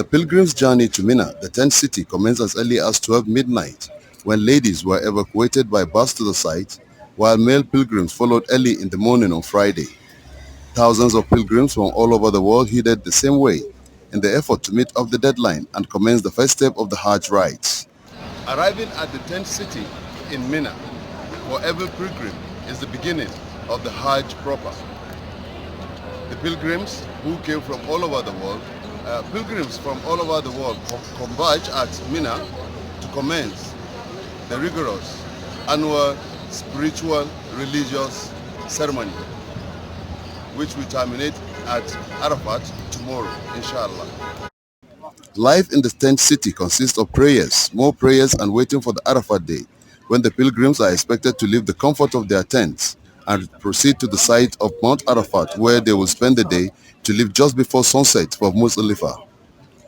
The pilgrims' journey to Mina, the tent city, commenced as early as 12 midnight, when ladies were evacuated by bus to the site, while male pilgrims followed early in the morning on Friday. Thousands of pilgrims from all over the world headed the same way in the effort to meet up the deadline and commence the first step of the Hajj rites. Arriving at the tent city in Mina for every pilgrim is the beginning of the Hajj proper. The pilgrims who came from all over the world, converge at Mina to commence the rigorous annual spiritual religious ceremony, which will terminate at Arafat tomorrow, inshallah. Life in the tent city consists of prayers, more prayers, and waiting for the Arafat day, when the pilgrims are expected to leave the comfort of their tents and proceed to the site of Mount Arafat, where they will spend the day to leave just before sunset for Muzdalifah.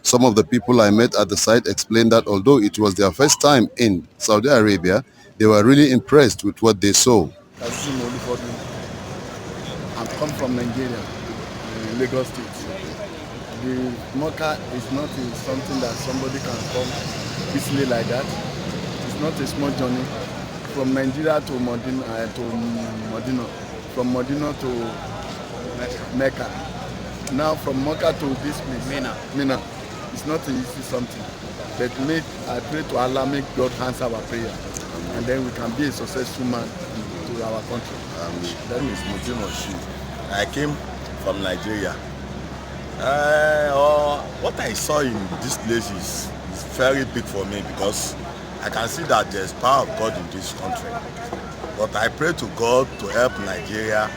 Some of the people I met at the site explained that although it was their first time in Saudi Arabia, they were really impressed with what they saw. I come from Nigeria, Lagos State. The Mecca is not something that somebody can come easily like that. It's not a small journey from Nigeria to Medina, from Medina to Mecca. Now from Mecca to this place, Mina. It's not an easy something. But I pray to Allah, make God answer our prayer, and then we can be a successful man to our country. That is Mujimoshi. I came from Nigeria. What I saw in this place is very big for me, because I can see that there's power of God in this country. But I pray to God to help Nigeria,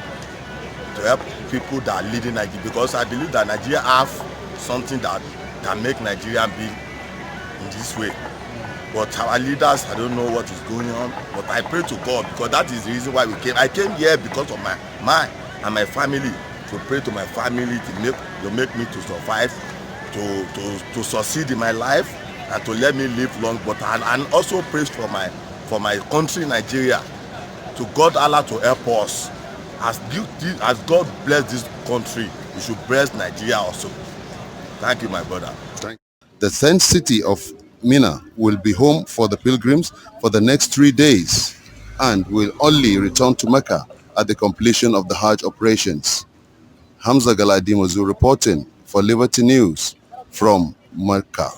to help people that are leading Nigeria, because I believe that Nigeria have something that can make Nigeria be in this way. But our leaders, I don't know what is going on. But I pray to God, because that is the reason why we came. I came here because of my family, to pray to my family to make me to survive, to succeed in my life, and to let me live long. But and also pray for my country, Nigeria, to God Allah to help us. As God bless this country, we should bless Nigeria also. Thank you, my brother. The tent city of Mina will be home for the pilgrims for the next 3 days and will only return to Mecca at the completion of the Hajj operations. Hamza Galadimozu reporting for Liberty News from Mecca.